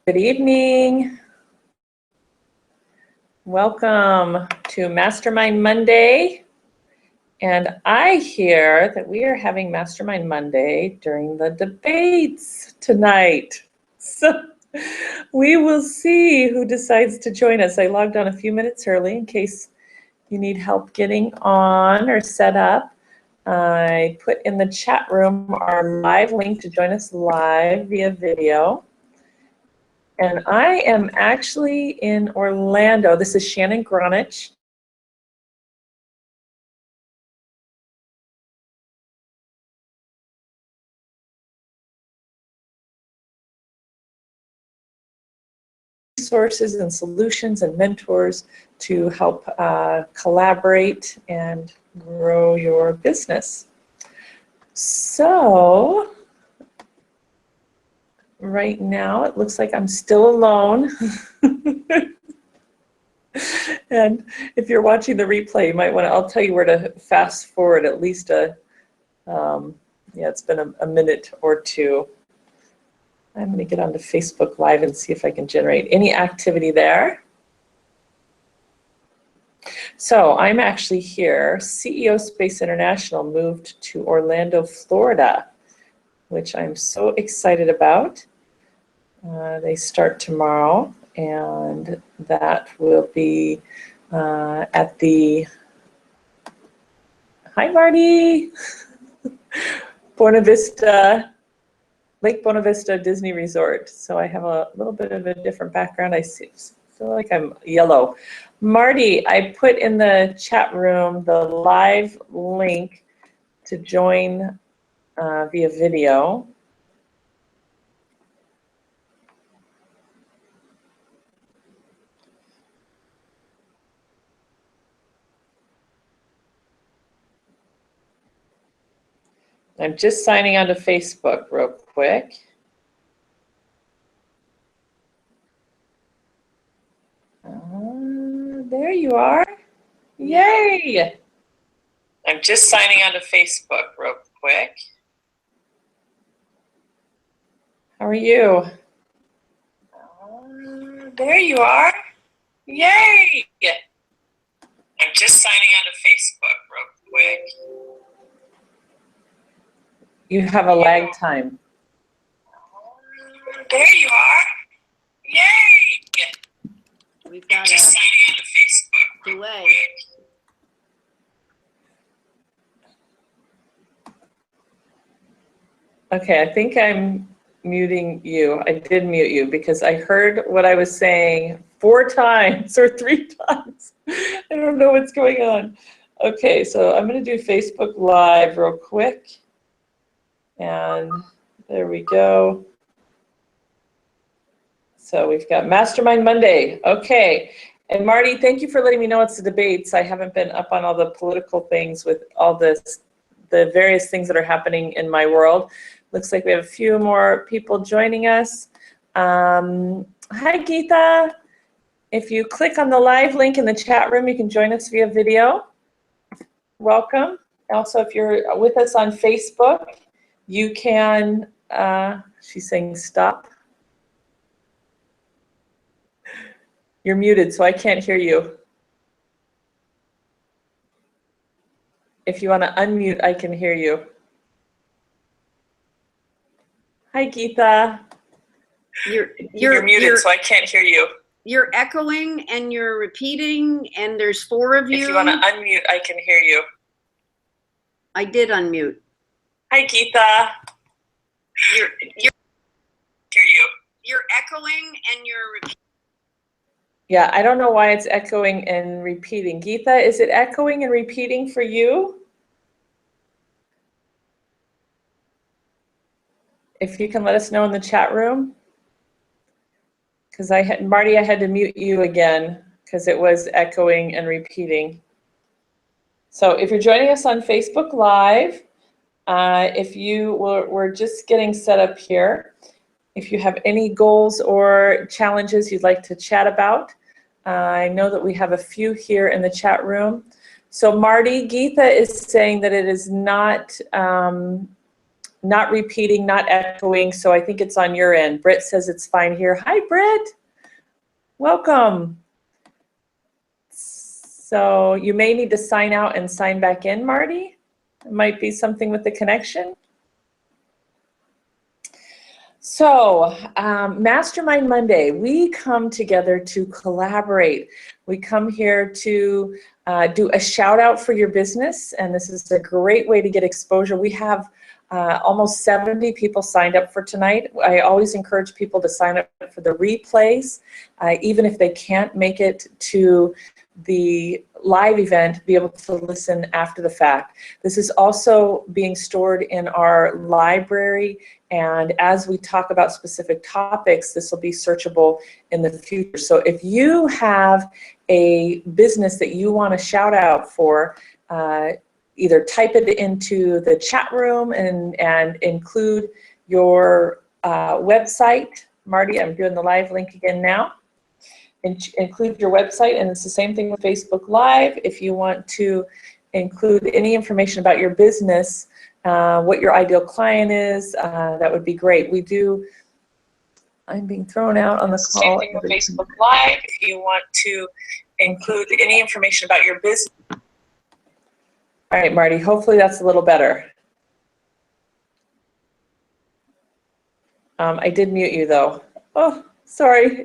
Good evening. Welcome to Mastermind Monday. And I hear that we are having Mastermind Monday during the debates tonight. So we will see who decides to join us. I logged on a few minutes early in case you need help getting on or set up. I put in the chat room our live link to join us live via video. And I am actually in Orlando. This is Shannon Gronich. Resources and solutions and mentors to help collaborate and grow your business. So right now it looks like I'm still alone. And if you're watching the replay, you might want to, I'll tell you where to fast forward at least it's been a minute or two. I'm going to get onto Facebook Live and see if I can generate any activity there. So I'm actually here. CEO Space International moved to Orlando, Florida, which I'm so excited about. They start tomorrow, and that will be at the, hi Marty, Lake Buena Vista Disney Resort. So I have a little bit of a different background. I feel like I'm yellow. Marty, I put in the chat room the live link to join via video. I'm just signing on to Facebook real quick. There you are. Yay! I'm just signing on to Facebook real quick. How are you? There you are. Yay! I'm just signing on to Facebook real quick. You have a lag time. There you are. Yay! We've got just signing on to Facebook delay. Okay, I think I'm muting you. I did mute you because I heard what I was saying 4 times or 3 times. I don't know what's going on. Okay, so I'm going to do Facebook Live real quick. And there we go. So we've got Mastermind Monday. Okay. And Marty, thank you for letting me know it's the debates. I haven't been up on all the political things with all the various things that are happening in my world. Looks like we have a few more people joining us. Hi, Geetha. If you click on the live link in the chat room, you can join us via video. Welcome. Also, if you're with us on Facebook, you can, she's saying stop. You're muted, so I can't hear you. If you want to unmute, I can hear you. Hi, Geetha. You're muted, so I can't hear you. You're echoing and you're repeating, and there's 4 of you. If you want to unmute, I can hear you. I did unmute. Hi, Geetha. You're hear you. You're echoing and you're repeating. Yeah, I don't know why it's echoing and repeating. Geetha, is it echoing and repeating for you? If you can let us know in the chat room. Because Marty, I had to mute you again because it was echoing and repeating. So if you're joining us on Facebook Live, we're just getting set up here. If you have any goals or challenges you'd like to chat about, I know that we have a few here in the chat room. So Marty, Geetha is saying that it is not not repeating, not echoing, so I think it's on your end. Britt says it's fine here. Hi, Britt. Welcome. So you may need to sign out and sign back in, Marty. It might be something with the connection. So, Mastermind Monday, we come together to collaborate. We come here to do a shout out for your business, and this is a great way to get exposure. We have almost 70 people signed up for tonight. I always encourage people to sign up for the replays, even if they can't make it to the live event, be able to listen after the fact. This is also being stored in our library, and as we talk about specific topics, this will be searchable in the future. So if you have a business that you want to shout out for, either type it into the chat room and include your website. Marty, I'm doing the live link again now. Include your website, and it's the same thing with Facebook Live. If you want to include any information about your business, what your ideal client is, that would be great. I'm being thrown out on the call. Same thing with Facebook Live. If you want to include any information about your business. All right, Marty, hopefully that's a little better. I did mute you though. Oh, sorry,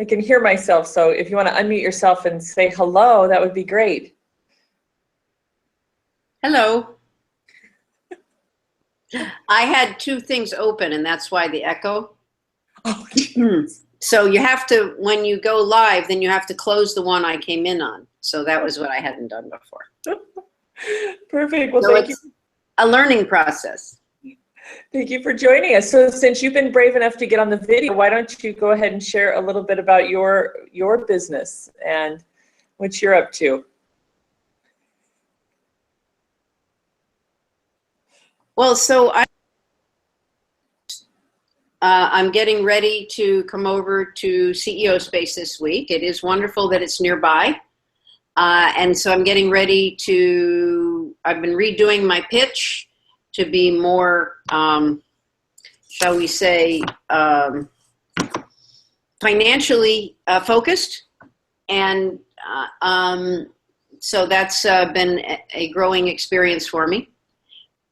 I can hear myself, so if you want to unmute yourself and say hello, that would be great. Hello. I had two things open, and that's why the echo. Oh, so you have to, when you go live, then you have to close the one I came in on. So that was what I hadn't done before. Perfect. Well, so thank you. A learning process. Thank you for joining us. So since you've been brave enough to get on the video, why don't you go ahead and share a little bit about your business and what you're up to? Well, so I'm getting ready to come over to CEO Space this week. It is wonderful that it's nearby. And so I'm getting ready I've been redoing my pitch to be more, shall we say, financially focused. And so that's been a growing experience for me.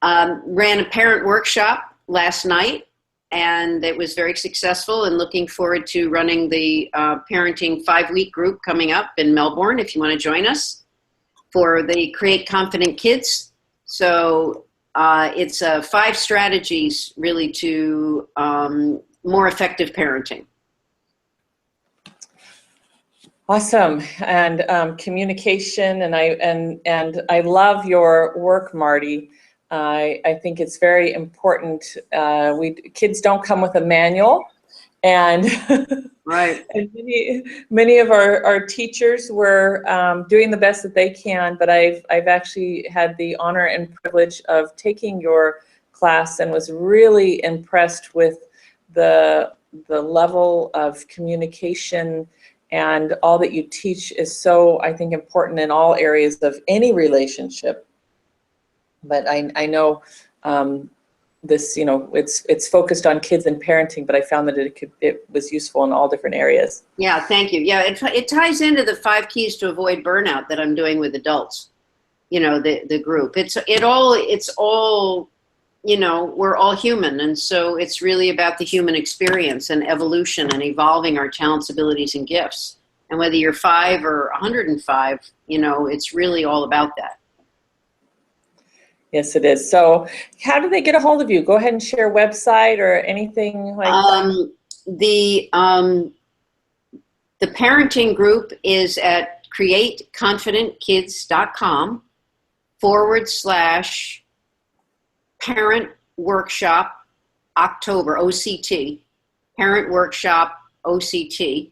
Ran a parent workshop last night, and it was very successful, and looking forward to running the parenting 5-week group coming up in Melbourne if you want to join us for the Create Confident Kids. So it's 5 strategies really to more effective parenting. Awesome. And communication, and I love your work, Marty. I think it's very important. Kids don't come with a manual, and right. And many of our teachers were doing the best that they can. But I've actually had the honor and privilege of taking your class, and was really impressed with the level of communication, and all that you teach is so, I think, important in all areas of any relationship. But I know this, it's focused on kids and parenting, but I found that it was useful in all different areas. Yeah, thank you. Yeah, it ties into the 5 keys to avoid burnout that I'm doing with adults. The group. It's all, we're all human, and so it's really about the human experience and evolution and evolving our talents, abilities, and gifts. And whether you're 5 or 105, it's really all about that. Yes, it is. So how do they get a hold of you? Go ahead and share a website or anything like that. The parenting group is at createconfidentkids.com/parent workshop October, OCT, parent workshop OCT.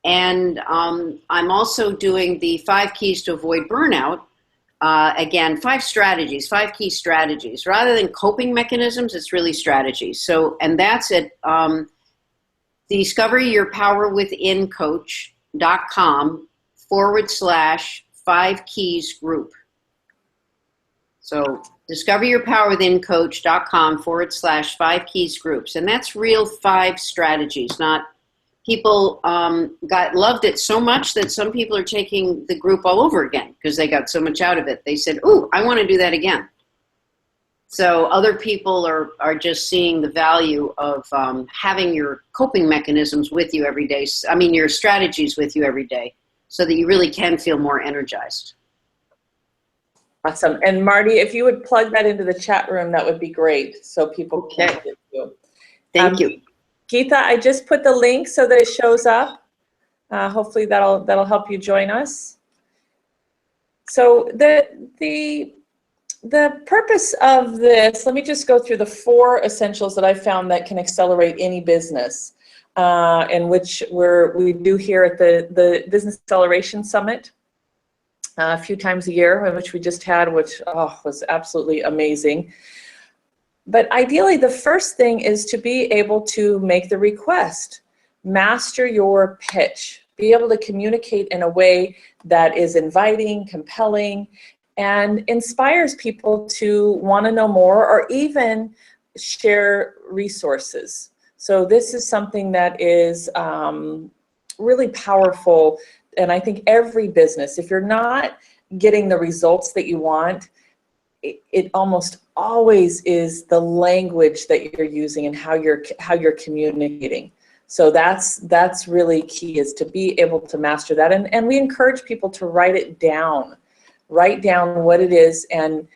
And I'm also doing the 5 keys to avoid burnout. Again, 5 key strategies. Rather than coping mechanisms, it's really strategies. So, and that's at discoveryourpowerwithincoach.com/5 keys group. So discoveryourpowerwithincoach.com/5 keys groups. And that's real 5 strategies, not people loved it so much that some people are taking the group all over again because they got so much out of it. They said, "Ooh, I want to do that again." So other people are just seeing the value of having your coping mechanisms with you every day. I mean, your strategies with you every day so that you really can feel more energized. Awesome. And Marty, if you would plug that into the chat room, that would be great so people can get you. Thank you. Geetha, I just put the link so that it shows up. Hopefully that'll help you join us. So the purpose of this, let me just go through the 4 essentials that I found that can accelerate any business, and which we do here at the Business Acceleration Summit a few times a year, which we just had, which was absolutely amazing. But ideally, the first thing is to be able to make the request, master your pitch, be able to communicate in a way that is inviting, compelling, and inspires people to want to know more or even share resources. So this is something that is really powerful. And I think every business, if you're not getting the results that you want, it almost always is the language that you're using and how you're communicating. So that's really key, is to be able to master that. And we encourage people to write it down. Write down what it is and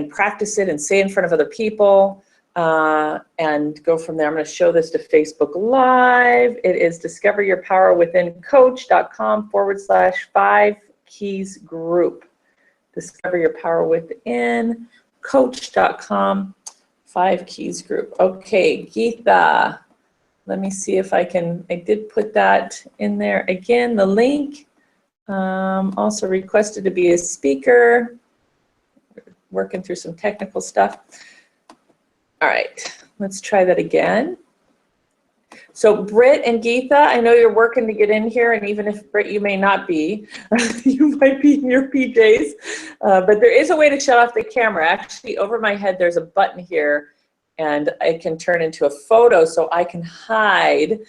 practice it and say it in front of other people, and go from there. I'm going to show this to Facebook Live. It is discoveryourpowerwithincoach.com/5 keys group. discoveryourpowerwithincoach.com/5 keys group. Okay, Geetha, let me see if I did put that in there again, the link. Also requested to be a speaker. Working through some technical stuff. All right, let's try that again. So Britt and Geetha, I know you're working to get in here, and even if Britt, you may not be, you might be in your PJs, but there is a way to shut off the camera. Actually, over my head, there's a button here, and it can turn into a photo so I can hide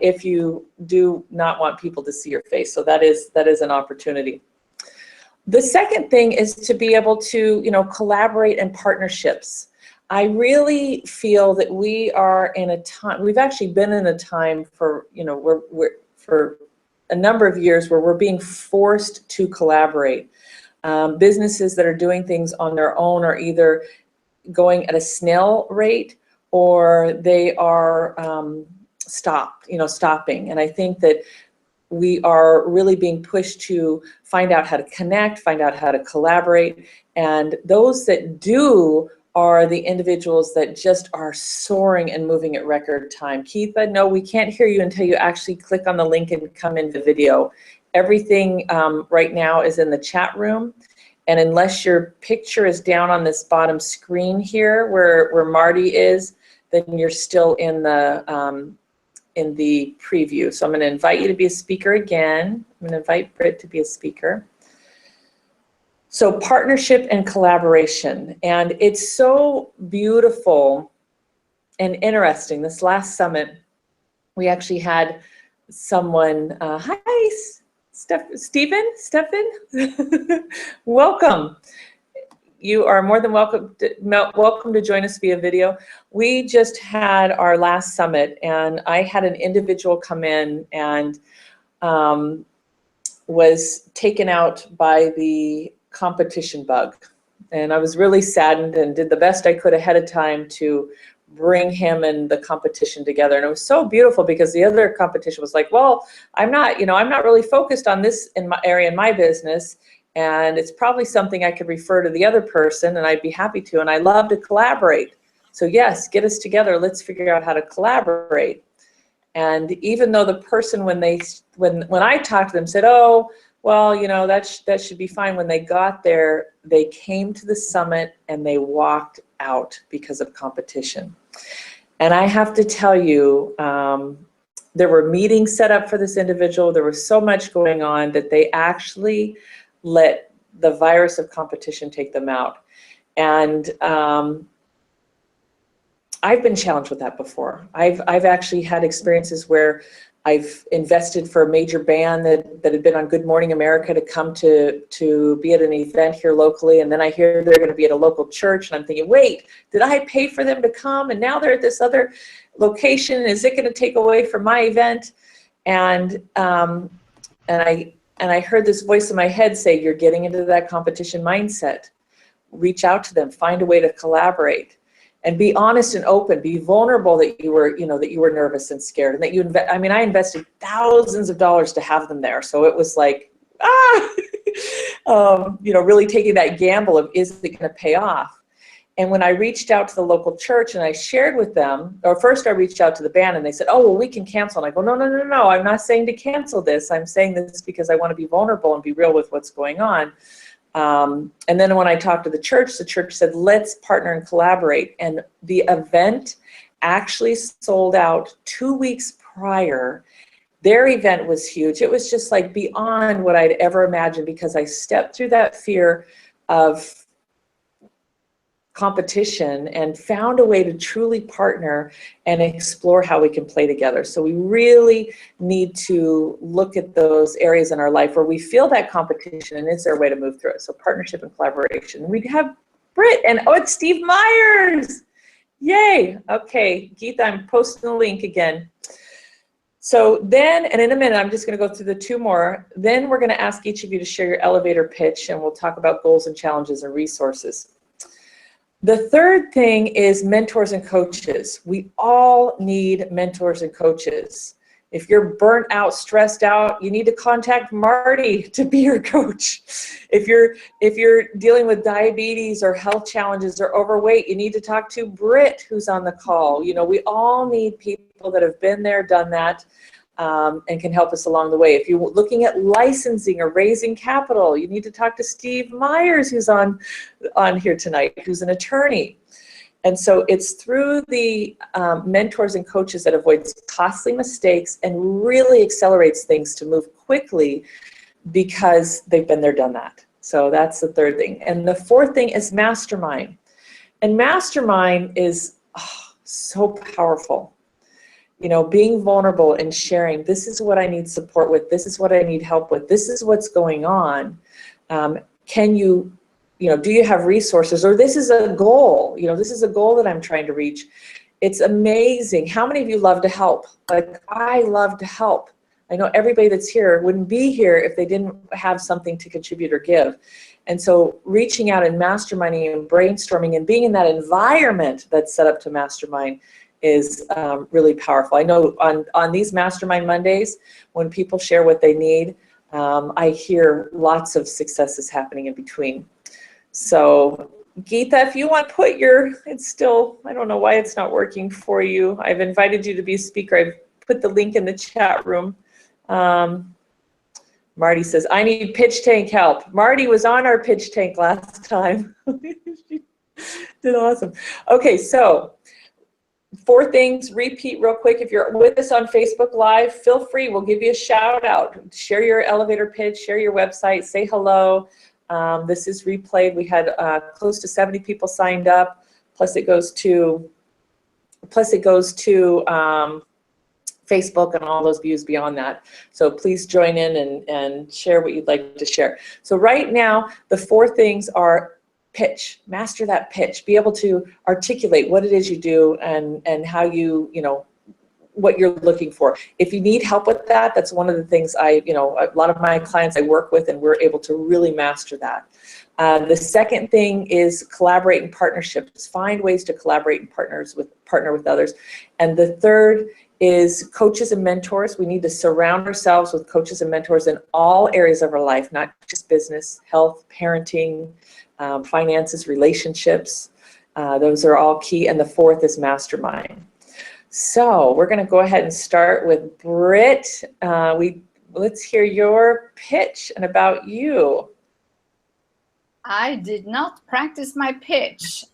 if you do not want people to see your face. So that is an opportunity. The second thing is to be able to, collaborate in partnerships. I really feel that we are in a time, we've actually been in a time for, for a number of years where we're being forced to collaborate. Businesses that are doing things on their own are either going at a snail rate or they are stopping. And I think that we are really being pushed to find out how to connect, find out how to collaborate. And those that do are the individuals that just are soaring and moving at record time. Geetha, no, we can't hear you until you actually click on the link and come into video. Everything right now is in the chat room. And unless your picture is down on this bottom screen here where Marty is, then you're still in the preview. So I'm going to invite you to be a speaker again. I'm going to invite Britt to be a speaker. So partnership and collaboration. And it's so beautiful and interesting. This last summit, we actually had someone, hi, Stephen, welcome. You are more than welcome to join us via video. We just had our last summit, and I had an individual come in and was taken out by the competition bug. And I was really saddened and did the best I could ahead of time to bring him and the competition together. And it was so beautiful because the other competition was like, well, I'm not really focused on this in my area in my business. And it's probably something I could refer to the other person, and I'd be happy to. And I love to collaborate. So yes, get us together. Let's figure out how to collaborate. And even though the person, when I talked to them, said, oh, well, that should be fine. When they got there, they came to the summit and they walked out because of competition. And I have to tell you, there were meetings set up for this individual. There was so much going on that they actually let the virus of competition take them out. And I've been challenged with that before. I've actually had experiences where I've invested for a major band that had been on Good Morning America to come to be at an event here locally, and then I hear they're going to be at a local church, and I'm thinking, wait, did I pay for them to come, and now they're at this other location? Is it going to take away from my event? And I heard this voice in my head say, you're getting into that competition mindset. Reach out to them, find a way to collaborate. And be honest and open. Be vulnerable that you were, that you were nervous and scared, and that you I invested thousands of dollars to have them there. So it was like, really taking that gamble of, is it going to pay off? And when I reached out to the local church and I shared with them, or first I reached out to the band and they said, oh, well, we can cancel. And I go, no, I'm not saying to cancel this. I'm saying this because I want to be vulnerable and be real with what's going on. And then when I talked to the church said, let's partner and collaborate. And the event actually sold out 2 weeks prior. Their event was huge. It was just like beyond what I'd ever imagined, because I stepped through that fear of competition and found a way to truly partner and explore how we can play together. So we really need to look at those areas in our life where we feel that competition, and is there a way to move through it? So partnership and collaboration. We have Britt, and it's Steve Myers. Yay. Okay, Geetha, I'm posting the link again. So then, and in a minute, I'm just going to go through the 2 more. Then we're going to ask each of you to share your elevator pitch, and we'll talk about goals and challenges and resources. The third thing is mentors and coaches. We all need mentors and coaches. If you're burnt out, stressed out, you need to contact Marty to be your coach. If you're dealing with diabetes or health challenges or overweight, you need to talk to Britt, who's on the call. We all need people that have been there, done that, and can help us along the way. If you're looking at licensing or raising capital, you need to talk to Steve Myers, who's on here tonight, who's an attorney. And so it's through the mentors and coaches that avoids costly mistakes and really accelerates things to move quickly, because they've been there, done that. So that's the third thing. And the fourth thing is Mastermind. And Mastermind is so powerful. Being vulnerable and sharing, this is what I need support with, this is what I need help with, this is what's going on. Can you, do you have resources? Or this is a goal, this is a goal that I'm trying to reach. It's amazing. How many of you love to help? Like, I love to help. I know everybody that's here wouldn't be here if they didn't have something to contribute or give. And so reaching out and masterminding and brainstorming and being in that environment that's set up to mastermind is really powerful. I know on these Mastermind Mondays, when people share what they need, I hear lots of successes happening in between. So Geetha, if you want to put it's still, I don't know why it's not working for you. I've invited you to be a speaker. I've put the link in the chat room. Marty says, I need pitch tank help. Marty was on our pitch tank last time. She did awesome. Okay, so 4 things, repeat real quick. If you're with us on Facebook Live, feel free. We'll give you a shout out. Share your elevator pitch, share your website, say hello. This is replayed. We had close to 70 people signed up. Plus it goes to Facebook and all those views beyond that. So please join in and share what you'd like to share. So right now, the 4 things are: pitch, master that pitch, be able to articulate what it is you do and how what you're looking for. If you need help with that, that's one of the things a lot of my clients I work with, and we're able to really master that. The second thing is collaborate in partnerships. Find ways to collaborate and partner with others. And the third is coaches and mentors. We need to surround ourselves with coaches and mentors in all areas of our life, not just business, health, parenting, finances, relationships. Those are all key. And the fourth is Mastermind. So we're going to go ahead and start with Britt. Let's hear your pitch and about you. I did not practice my pitch.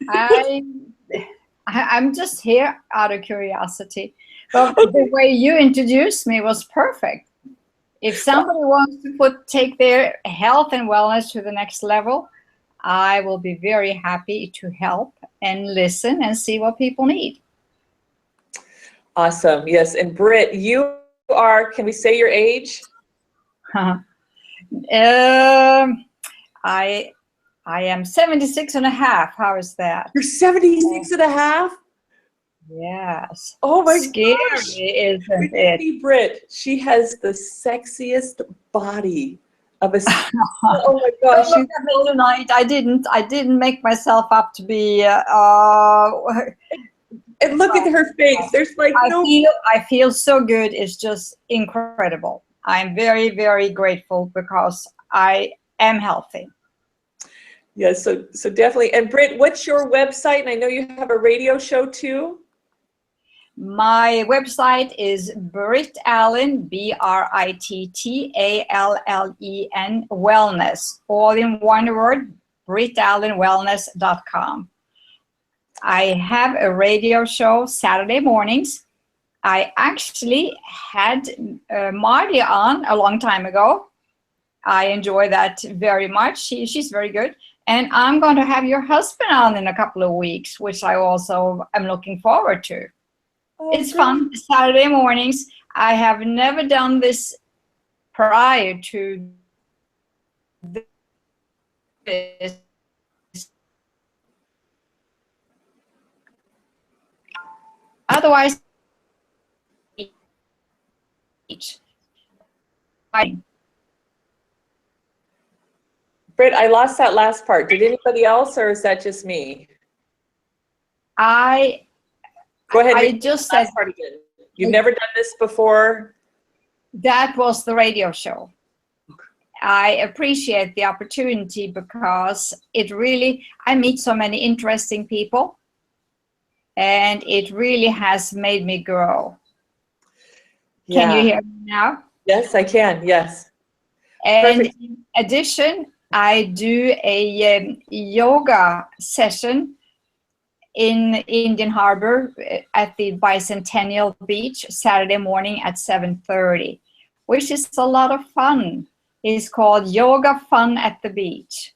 I'm just here out of curiosity. But the way you introduced me was perfect. If somebody wants to take their health and wellness to the next level, I will be very happy to help and listen and see what people need. Awesome. Yes. And Britt, you are, can we say your age? I am 76 and a half. How is that? You're 76 and a half? Yes. Oh my Scary, gosh. isn't it? See Britt, she has the sexiest body of a, oh my gosh. Don't look at me tonight. I didn't make myself up to be, And look at her face. There's like I feel so good. It's just incredible. I'm very, very grateful because I am healthy. Yes, so definitely. And Britt, what's your website? And I know you have a radio show too. My website is Britt Allen, BritTallen, Wellness, all in one word, BritAllenWellness.com. I have a radio show Saturday mornings. I actually had Marty on a long time ago. I enjoy that very much. She's very good. And I'm going to have your husband on in a couple of weeks, which I also am looking forward to. Oh, it's fun. Saturday mornings. I have never done this prior to this. Otherwise, Britt, I lost that last part. Did anybody else, or is that just me? Go ahead. I just said part again. You've never done this before? That was the radio show. I appreciate the opportunity because I meet so many interesting people, and it really has made me grow. Yeah. Can you hear me now? Yes, I can. Yes. And perfect. In addition, I do a yoga session in Indian Harbor at the Bicentennial Beach Saturday morning at 7:30, which is a lot of fun. It's called Yoga Fun at the Beach.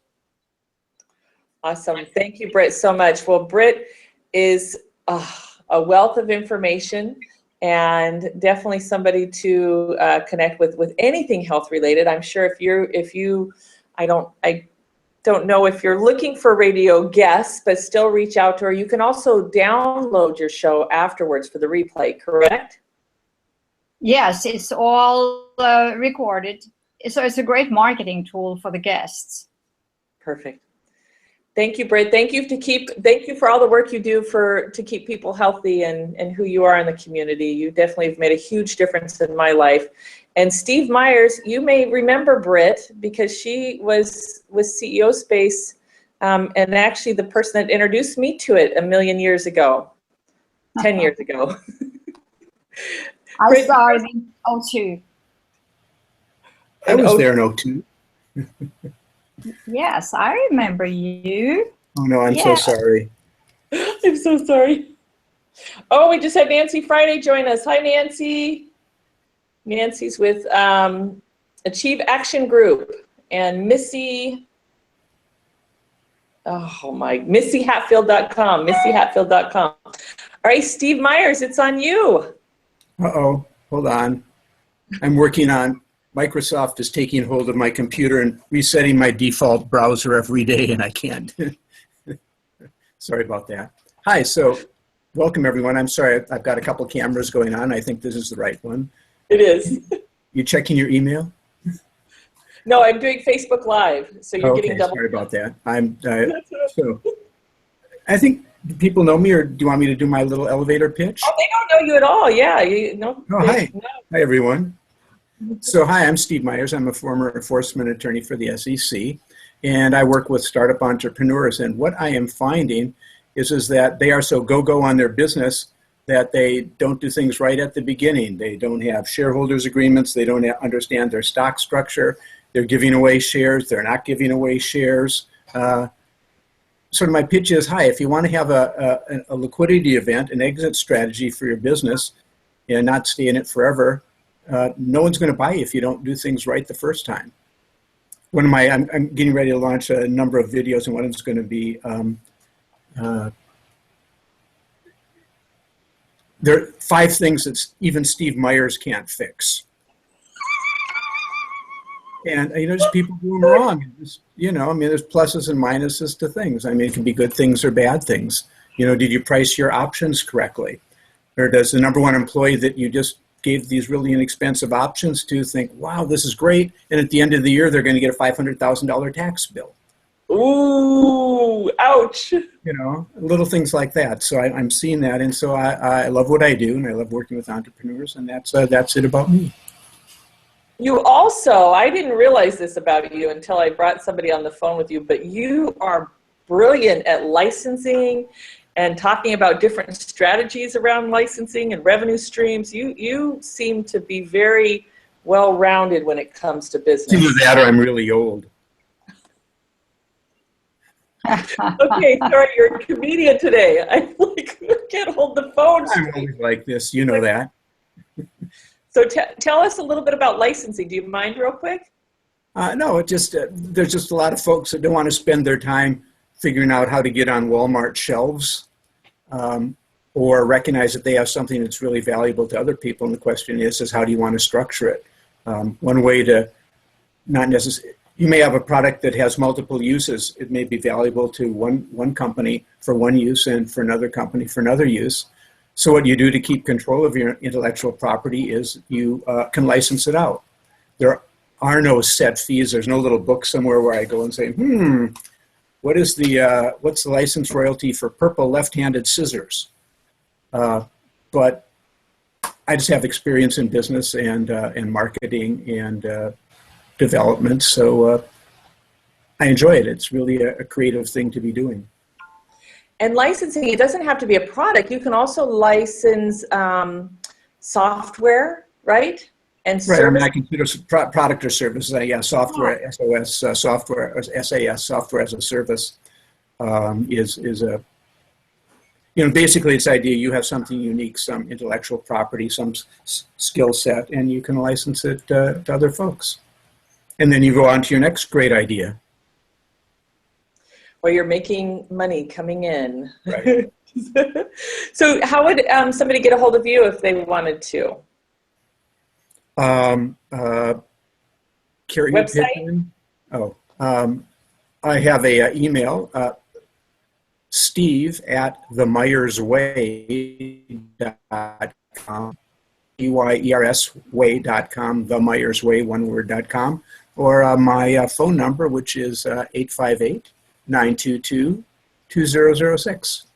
Awesome. Thank you, Britt, so much. Well, Britt is a wealth of information and definitely somebody to connect with anything health related. I'm sure I don't know if you're looking for radio guests, but still reach out to her. You can also download your show afterwards for the replay, correct? Yes, it's all recorded. So it's a great marketing tool for the guests. Perfect. Thank you, Britt. Thank you for all the work you do to keep people healthy and who you are in the community. You definitely have made a huge difference in my life. And Steve Myers, you may remember Britt because she was with CEO Space and actually the person that introduced me to it a million years ago, 10 years ago. I started in 2002. I was there in 2002. Yes, I remember you. Oh, no, I'm so sorry. I'm so sorry. Oh, we just had Nancy Friday join us. Hi, Nancy. Nancy's with Achieve Action Group and MissyHatfield.com, MissyHatfield.com. All right, Steve Myers, it's on you. Uh-oh, hold on. I'm working on Microsoft is taking hold of my computer and resetting my default browser every day, and I can't. Sorry about that. Hi, so welcome everyone. I'm sorry, I've got a couple cameras going on. I think this is the right one. It is. You checking your email? No, I'm doing Facebook Live, so you're getting double. Sorry about that. So I think, do people know me, or do you want me to do my little elevator pitch? Oh, they don't know you at all. Yeah, Hi. No. Hi, everyone. So hi, I'm Steve Myers. I'm a former enforcement attorney for the SEC, and I work with startup entrepreneurs. And what I am finding is that they are so go-go on their business that they don't do things right at the beginning. They don't have shareholders agreements. They don't understand their stock structure. They're giving away shares. They're not giving away shares. Sort of my pitch is, hi, if you want to have a liquidity event, an exit strategy for your business and not stay in it forever, no one's going to buy you if you don't do things right the first time. I'm getting ready to launch a number of videos, and one of them's going to be there are 5 things that even Steve Myers can't fix. And, just people do them wrong. Just, there's pluses and minuses to things. I mean, it can be good things or bad things. Did you price your options correctly? Or does the number one employee that you just gave these really inexpensive options to think, wow, this is great, and at the end of the year, they're going to get a $500,000 tax bill? Ooh, ouch. Little things like that. So I'm seeing that, and so I love what I do, and I love working with entrepreneurs, and that's it about me. You also, I didn't realize this about you until I brought somebody on the phone with you, but you are brilliant at licensing and talking about different strategies around licensing and revenue streams. You seem to be very well-rounded when it comes to business. Either that or I'm really old. Okay, sorry, you're a comedian today. I can't hold the phone. I'm always like this, that. So tell us a little bit about licensing. Do you mind real quick? No, it just there's just a lot of folks that don't want to spend their time figuring out how to get on Walmart shelves or recognize that they have something that's really valuable to other people. And the question is how do you want to structure it? One way to not necessarily, you may have a product that has multiple uses. It may be valuable to one company for one use and for another company for another use. So what you do to keep control of your intellectual property is you can license it out. There are no set fees. There's no little book somewhere where I go and say, what's the license royalty for purple left-handed scissors? But I just have experience in business and marketing and development, so I enjoy it. It's really a creative thing to be doing. And licensing, it doesn't have to be a product. You can also license software, right? And right. service. I consider product or services. Software, SOS, software, or SAS, software as a service, is a, basically it's the idea you have something unique, some intellectual property, some skill set, and you can license it to other folks. And then you go on to your next great idea. Where you're making money coming in. Right. So how would somebody get a hold of you if they wanted to? Website? I have a email, steve@themyersway.com, EYERSway.com, themyersway, one word.com, or my phone number, which is 858-922-2006.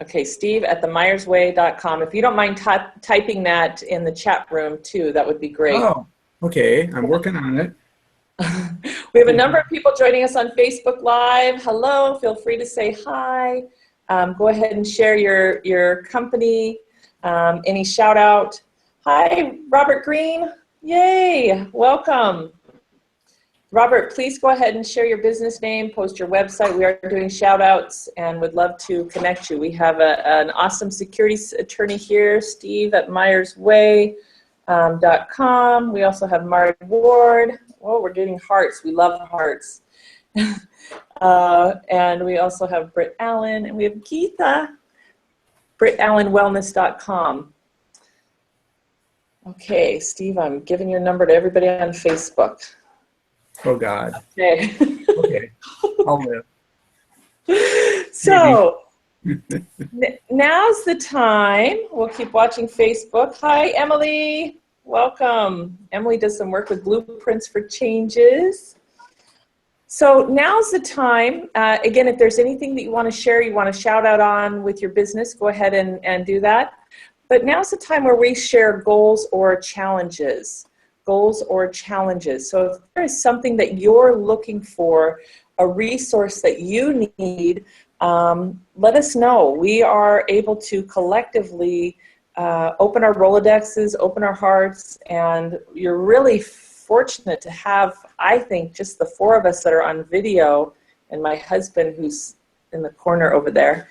Okay, steve@themyersway.com. If you don't mind typing that in the chat room too, that would be great. Oh, okay. I'm working on it. We have a number of people joining us on Facebook Live. Hello, feel free to say hi. Go ahead and share your company, any shout out. Hi, Robert Green. Yay, welcome. Robert, please go ahead and share your business name, post your website. We are doing shout outs and would love to connect you. We have an awesome security attorney here, steve@myersway.com. We also have Marty Ward. Oh, we're getting hearts. We love hearts. And we also have Britt Allen, and we have Geetha, BrittAllenWellness.com. Okay, Steve, I'm giving your number to everybody on Facebook. Oh, God. Okay. Okay. I'll live. So now's the time. We'll keep watching Facebook. Hi, Emily. Welcome. Emily does some work with Blueprints for Changes. So now's the time. Again, if there's anything that you want to share, you want to shout out on with your business, go ahead and do that. But now's the time where we share goals or challenges. Goals or challenges. So if there is something that you're looking for, a resource that you need, let us know. We are able to collectively open our Rolodexes, open our hearts, and you're really fortunate to have, I think, just the 4 of us that are on video, and my husband who's in the corner over there,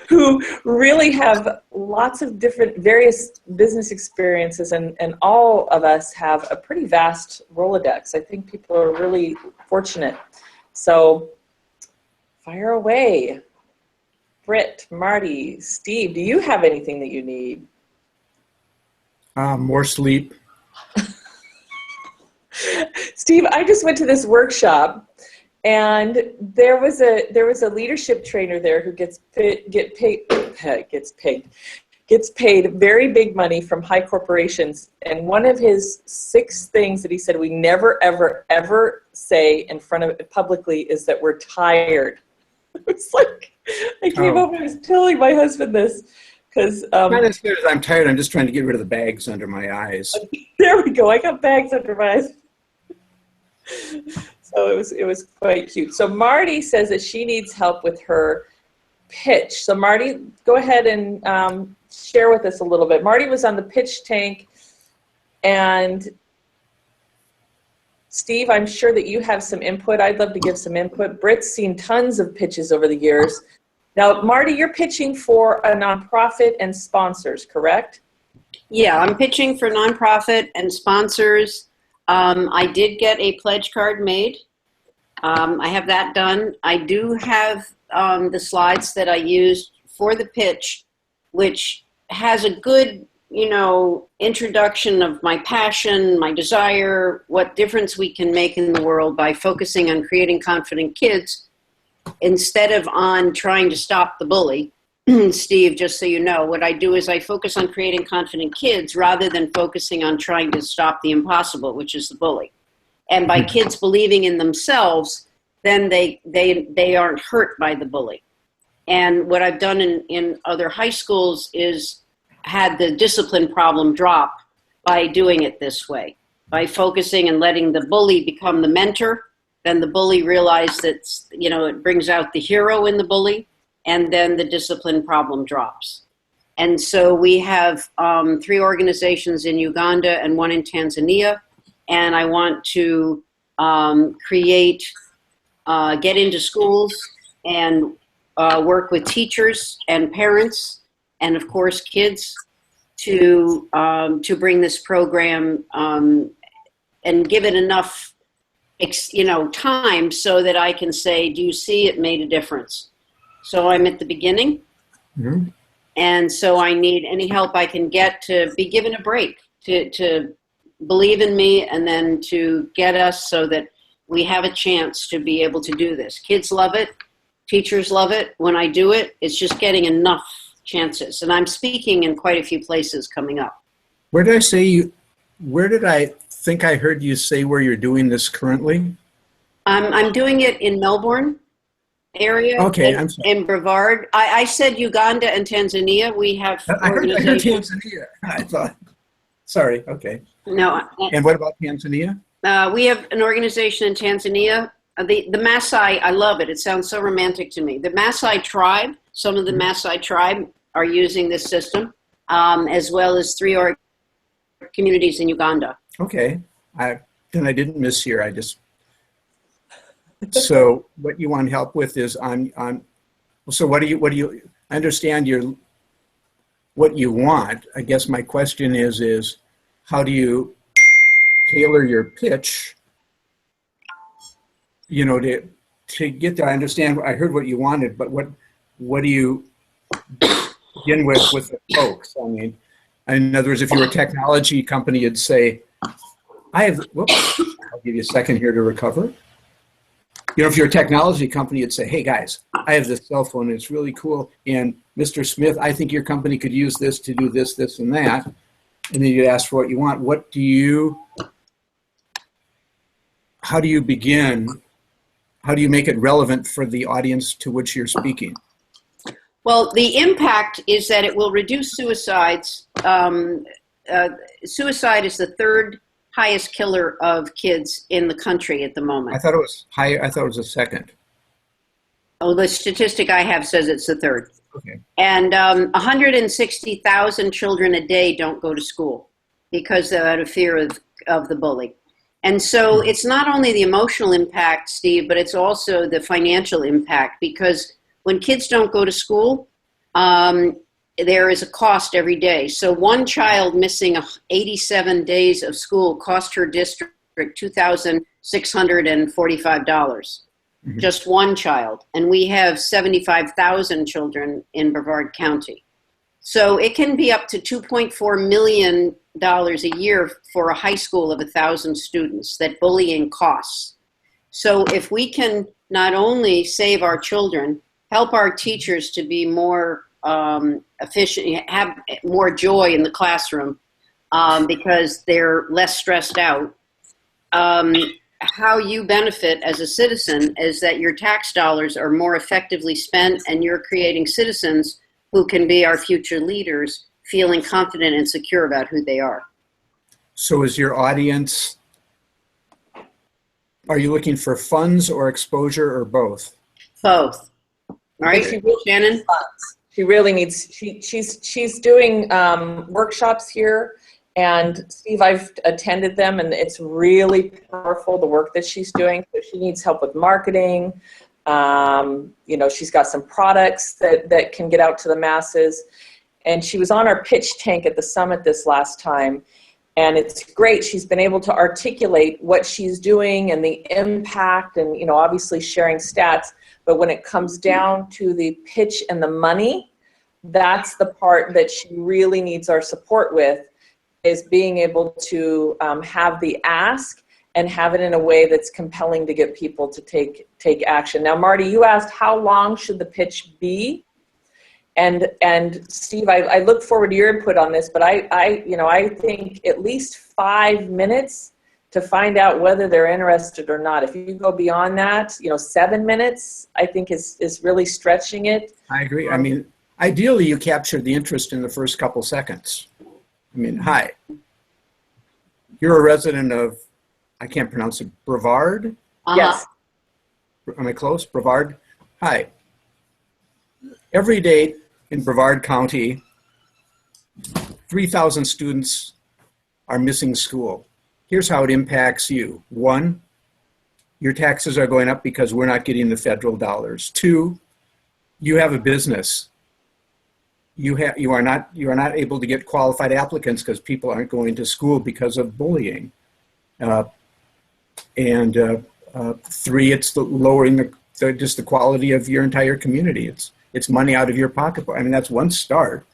who who really have lots of different, various business experiences, and all of us have a pretty vast Rolodex. I think people are really fortunate. So fire away. Britt, Marty, Steve, do you have anything that you need? More sleep. Steve, I just went to this workshop, and there was a leadership trainer there who gets paid very big money from high corporations. And one of his 6 things that he said we never, ever, ever say in front of publicly is that we're tired. It's like I came home and I was telling my husband this because not as good as I'm tired. I'm just trying to get rid of the bags under my eyes. There we go. I got bags under my eyes. So it was quite cute. So Marty says that she needs help with her pitch. So Marty, go ahead and share with us a little bit. Marty was on the pitch tank, and Steve, I'm sure that you have some input. I'd love to give some input. Britt's seen tons of pitches over the years. Now, Marty, you're pitching for a nonprofit and sponsors, correct? Yeah, I'm pitching for nonprofit and sponsors. I did get a pledge card made. I have that done. I do have the slides that I used for the pitch, which has a good, introduction of my passion, my desire, what difference we can make in the world by focusing on creating confident kids instead of on trying to stop the bully. Steve, just so you know, what I do is I focus on creating confident kids rather than focusing on trying to stop the impossible, which is the bully. And by kids believing in themselves, then they aren't hurt by the bully. And what I've done in other high schools is had the discipline problem drop by doing it this way, by focusing and letting the bully become the mentor. Then the bully realizes that, it brings out the hero in the bully, and then the discipline problem drops. And so we have 3 organizations in Uganda and 1 in Tanzania, and I want to get into schools and work with teachers and parents and, of course, kids to bring this program and give it enough time so that I can say, do you see it made a difference? So I'm at the beginning, Mm-hmm. and so I need any help I can get to be given a break, to believe in me, and then to get us so that we have a chance to be able to do this. Kids love it. Teachers love it. When I do it, it's just getting enough chances. And I'm speaking in quite a few places coming up. Where did I think I heard you say where you're doing this currently? I'm doing it in Melbourne area. Okay, in Brevard. I said Uganda and Tanzania. We have organizations. I heard Tanzania. I thought. Sorry. Okay. No. And what about Tanzania? We have an organization in Tanzania. The Maasai, I love it. It sounds so romantic to me. The Maasai tribe, some of the Maasai tribe are using this system, as well as 3 communities in Uganda. Okay. Then I didn't mishear. So what you want help with is so what do you, I understand what you want. I guess my question is how do you tailor your pitch, to get there? I understand, I heard what you wanted, but what do you begin with the folks? I mean, in other words, if you were a technology company, you'd say, I'll give you a second here to recover. If you're a technology company, you'd say, hey guys, I have this cell phone, and it's really cool. And Mr. Smith, I think your company could use this to do this, this, and that. And then you'd ask for what you want. How do you begin? How do you make it relevant for the audience to which you're speaking? Well, the impact is that it will reduce suicides. Suicide is the 3rd highest killer of kids in the country at the moment. I thought it was higher. I thought it was the 2nd. Oh, the statistic I have says it's the 3rd. Okay. And 160,000 children a day don't go to school because they're out of fear of the bully. And so it's not only the emotional impact, Steve, but it's also the financial impact, because when kids don't go to school, there is a cost every day. So one child missing 87 days of school cost her district $2,645. Just one child. And we have 75,000 children in Brevard County. So it can be up to $2.4 million a year for a high school of 1,000 students that bullying costs. So if we can not only save our children, help our teachers to be more efficient, have more joy in the classroom because they're less stressed out. How you benefit as a citizen is that your tax dollars are more effectively spent and you're creating citizens who can be our future leaders, feeling confident and secure about who they are. So is your audience, are you looking for funds or exposure or both? Both. All right, Shannon? She really needs, she's doing workshops here. And Steve, I've attended them and it's really powerful, the work that she's doing. So she needs help with marketing. You know, she's got some products that can get out to the masses. And she was on our pitch tank at the summit this last time. And it's great. She's been able to articulate what she's doing and the impact and, you know, obviously sharing stats. But when it comes down to the pitch and the money, that's the part that she really needs our support with, is being able to have the ask and have it in a way that's compelling to get people to take action. Now, Marty, you asked how long should the pitch be? And Steve, I look forward to your input on this, but I think at least 5 minutes to find out whether they're interested or not. If you go beyond that, 7 minutes, I think is really stretching it. I agree. I mean, ideally you capture the interest in the first couple seconds. I mean, hi, you're a resident of, I can't pronounce it, Brevard? Yes. Am I close? Brevard? Hi. Every day in Brevard County, 3,000 students are missing school. Here's how it impacts you. 1, your taxes are going up because we're not getting the federal dollars. 2, you have a business. You are not able to get qualified applicants because people aren't going to school because of bullying. 3, it's lowering just the quality of your entire community. It's money out of your pocketbook. I mean, that's one start.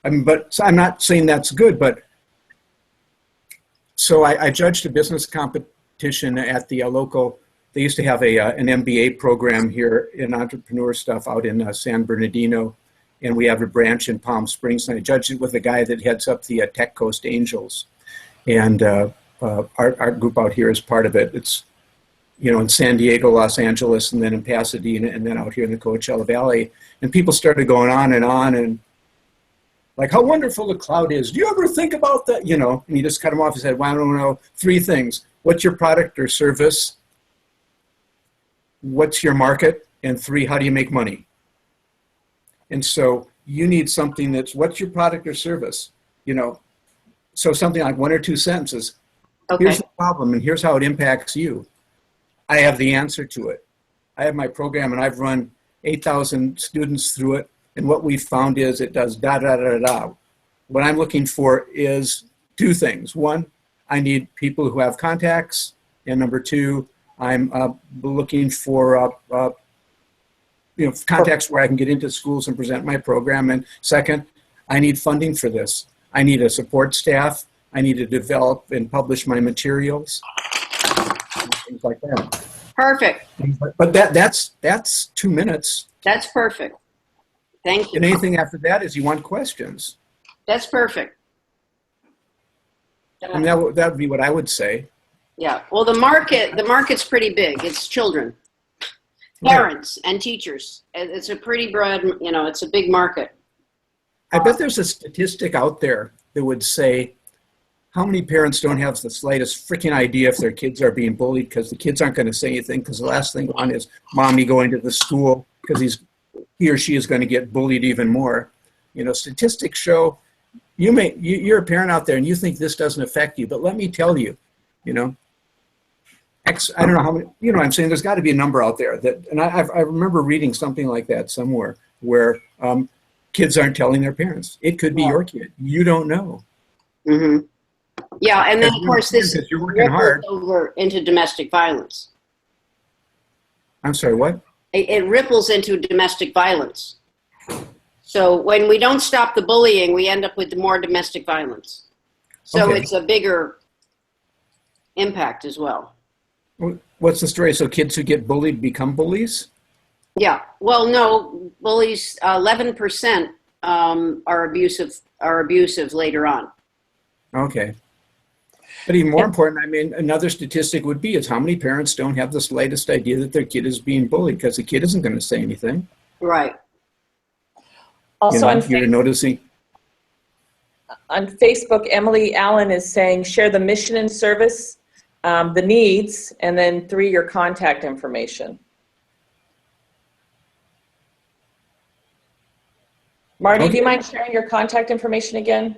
I mean, but so I'm not saying that's good, but so I judged a business competition at the local. They used to have an MBA program here in entrepreneur stuff out in San Bernardino. And we have a branch in Palm Springs, and I judged it with a guy that heads up the Tech Coast Angels. And our group out here is part of it. It's, in San Diego, Los Angeles, and then in Pasadena, and then out here in the Coachella Valley. And people started going on, and like how wonderful the cloud is. Do you ever think about that? And he just cut him off and said, well, I don't know, 3 things. What's your product or service? What's your market? And 3, how do you make money? And so you need something that's, what's your product or service? So something like 1 or 2 sentences. Okay. Here's the problem and here's how it impacts you. I have the answer to it. I have my program and I've run 8,000 students through it. And what we found is it does da, da, da, da. What I'm looking for is 2 things. 1, I need people who have contacts. And number 2, I'm looking for contacts where I can get into schools and present my program. And second, I need funding for this. I need a support staff. I need to develop and publish my materials, things like that. Perfect. But that's 2 minutes. That's perfect. Thank you. And anything after that is you want questions. That's perfect. I mean, that would be what I would say. Yeah. Well, the market's pretty big. It's children. Parents and teachers. It's a pretty broad, it's a big market. I bet there's a statistic out there that would say how many parents don't have the slightest freaking idea if their kids are being bullied because the kids aren't going to say anything because the last thing on is mommy going to the school because he or she is going to get bullied even more. Statistics show you're a parent out there and you think this doesn't affect you, but let me tell you, I don't know how many, I'm saying there's got to be a number out there that, and I remember reading something like that somewhere where kids aren't telling their parents. It could be your kid. You don't know. Mm-hmm. Yeah, and then of course this you're working hard over into domestic violence. I'm sorry, what? It ripples into domestic violence. So when we don't stop the bullying, we end up with more domestic violence. So Okay. it's a bigger impact as well. What's the story? So kids who get bullied become bullies? Yeah. Well, no, bullies, 11% are abusive later on. Okay. But even more important, I mean, another statistic would be is how many parents don't have the slightest idea that their kid is being bullied because the kid isn't going to say anything. Right. Also you're noticing. On Facebook, Emily Allen is saying, share the mission and service, the needs, and then 3, your contact information. Marty, do you mind sharing your contact information again?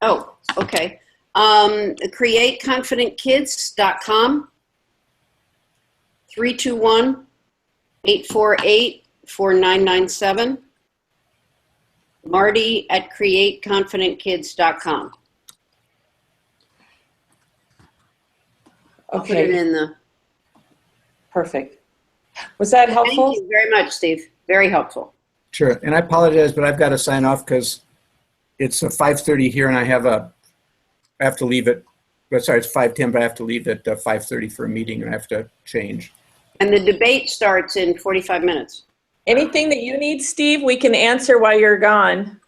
Oh, okay. CreateConfidentKids.com, 321-848-4997. Marty at CreateConfidentKids.com. I'll put it Okay, in the. perfect. Was that helpful? Thank you very much, Steve. Very helpful. Sure. And I apologize, but I've got to sign off because it's 5:30 here and I have to leave at, sorry, it's 5:10, but I have to leave at 5:30 for a meeting and I have to change. And the debate starts in 45 minutes. Anything that you need, Steve, we can answer while you're gone.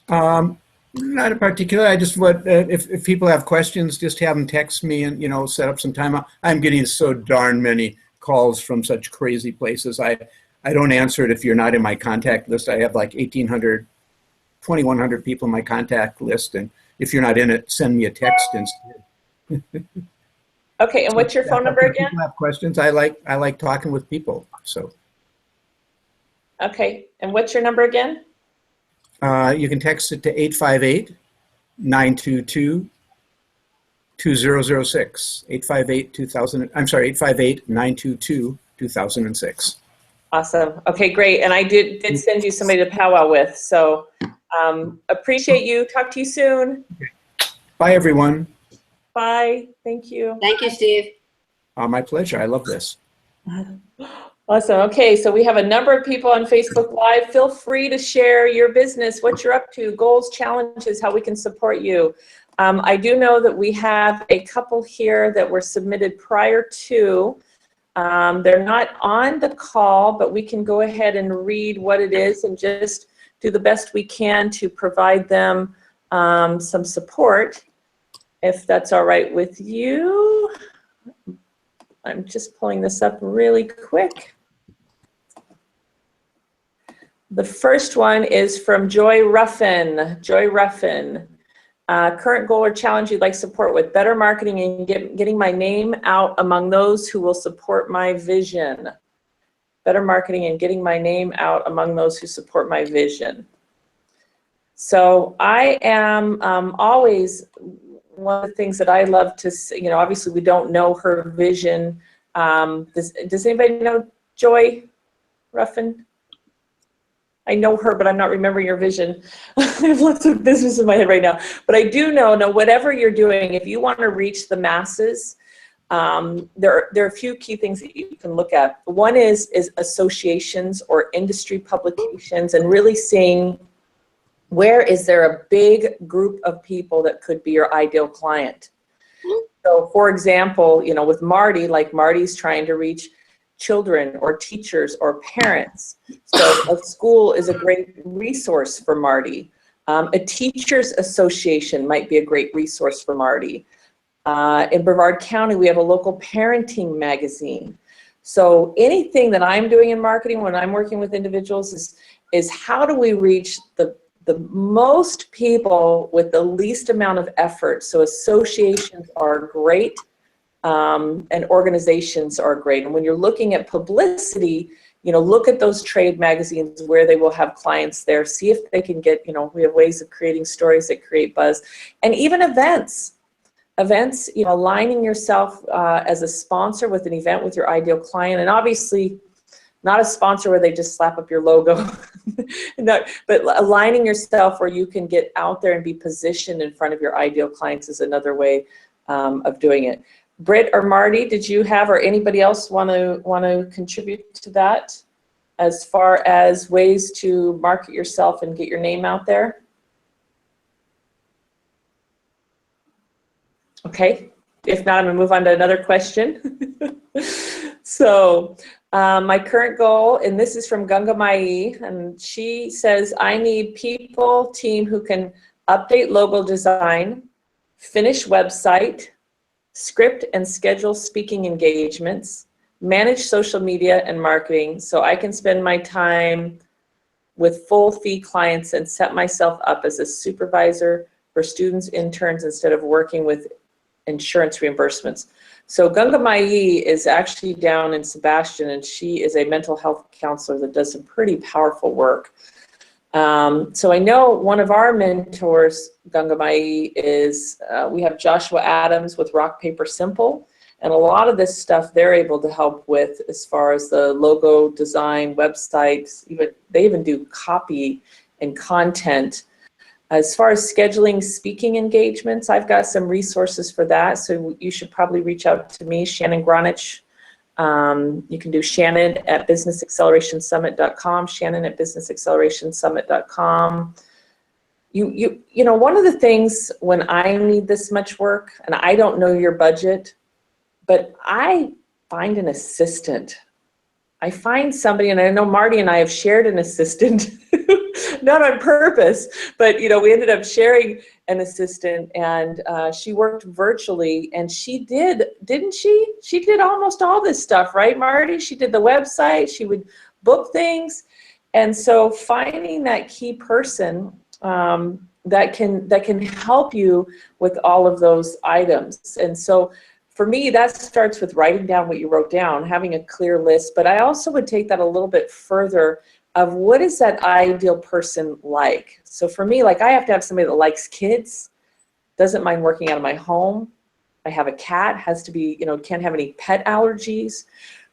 Not in particular. I just would, if people have questions, just have them text me and, set up some time. I'm getting so darn many calls from such crazy places. I don't answer it if you're not in my contact list. I have like 2,100 people in my contact list. And if you're not in it, send me a text instead. Okay, and what's your phone number If again? people have questions. I like talking with people. So. Okay, and what's your number again? You can text it to 858-922-2006. 858-922-2006. Awesome. Okay, great. And I did send you somebody to powwow with. So appreciate you. Talk to you soon. Bye, everyone. Bye. Thank you. Thank you, Steve. My pleasure. I love this. Awesome. Okay, so we have a number of people on Facebook Live. Feel free to share your business, what you're up to, goals, challenges, how we can support you. I do know that we have a couple here that were submitted prior to. They're not on the call, but we can go ahead and read what it is and just do the best we can to provide them some support, if that's all right with you. I'm just pulling this up really quick. The first one is from Joy Ruffin. Joy Ruffin. Current goal or challenge you'd like support with: better marketing and getting my name out among those who will support my vision. Better marketing and getting my name out among those who support my vision. So I am always, one of the things that I love to see, obviously we don't know her vision. Does anybody know Joy Ruffin? I know her, but I'm not remembering her vision. I have lots of business in my head right now. But I do know whatever you're doing, if you want to reach the masses, there are a few key things that you can look at. One is associations or industry publications, and really seeing where is there a big group of people that could be your ideal client. So for example, with Marty, like Marty's trying to reach children or teachers or parents. So a school is a great resource for Marty. A teachers association might be a great resource for Marty. In Brevard County, we have a local parenting magazine. So anything that I'm doing in marketing when I'm working with individuals is how do we reach the most people with the least amount of effort. So associations are great. And organizations are great. And when you're looking at publicity, look at those trade magazines where they will have clients there. See if they can get, we have ways of creating stories that create buzz. And even events, aligning yourself as a sponsor with an event with your ideal client. And obviously, not a sponsor where they just slap up your logo, no, but aligning yourself where you can get out there and be positioned in front of your ideal clients is another way of doing it. Britt or Marty, did you have, or anybody else want to contribute to that as far as ways to market yourself and get your name out there? Okay, if not, I'm gonna move on to another question. So my current goal, and this is from Gunga Mai, and she says, I need people, team who can update logo design, finish website, script and schedule speaking engagements, manage social media and marketing so I can spend my time with full fee clients and set myself up as a supervisor for students, interns, instead of working with insurance reimbursements. So Gunga Mai is actually down in Sebastian, and she is a mental health counselor that does some pretty powerful work. So I know one of our mentors, Gunga Mai, is, we have Joshua Adams with Rock Paper Simple, and a lot of this stuff they're able to help with as far as the logo design, websites, they even do copy and content. As far as scheduling speaking engagements, I've got some resources for that, so you should probably reach out to me, Shannon Gronich. You can do Shannon at businessaccelerationsummit.com, Shannon at businessaccelerationsummit.com. You know, one of the things when I need this much work, and I don't know your budget, but I find an assistant. I find somebody, and I know Marty and I have shared an assistant, not on purpose, but you know, we ended up sharing an assistant, and she worked virtually, and she did, didn't she? She did almost all this stuff, right, Marty? She did the website, she would book things, and so finding that key person that can help you with all of those items. And so for me, that starts with writing down what you wrote down, having a clear list, but I also would take that a little bit further of what is that ideal person like. So for me, like, I have to have somebody that likes kids, doesn't mind working out of my home. I have a cat, has to be, you know, can't have any pet allergies.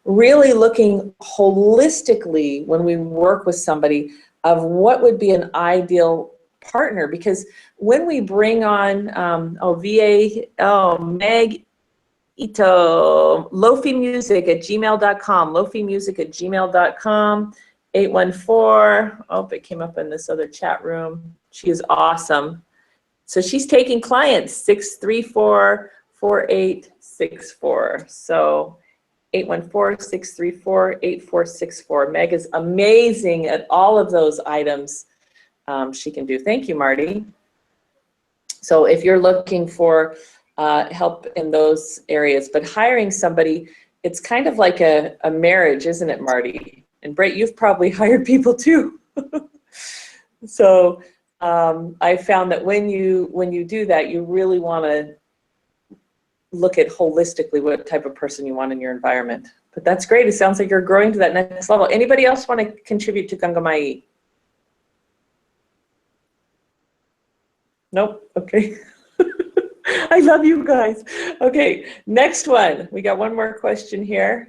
Really looking holistically when we work with somebody of what would be an ideal partner, because when we bring on, Meg Ito, lofimusic@gmail.com, lofimusic@gmail.com, 814, oh, it came up in this other chat room. She is awesome. So she's taking clients, 634-4864. So 814-634-8464. Meg is amazing at all of those items she can do. Thank you, Marty. So if you're looking for help in those areas, but hiring somebody, it's kind of like a marriage, isn't it, Marty? And Brett, you've probably hired people too. So I found that when you do that, you really want to look at holistically what type of person you want in your environment. But that's great. It sounds like you're growing to that next level. Anybody else want to contribute to Gunga Mai? Nope. Okay. I love you guys. Okay, next one. We got one more question here.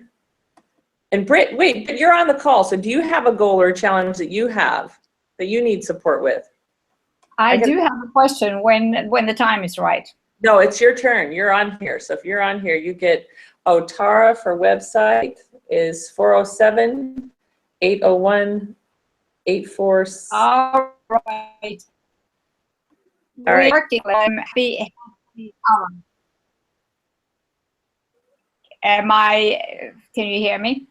And Britt, wait, but you're on the call, so do you have a goal or a challenge that you have that you need support with? I do have a question when the time is right. No, it's your turn. You're on here. So if you're on here, you get, Tara for website is 407-801-84. All right. All right. Am can you hear me?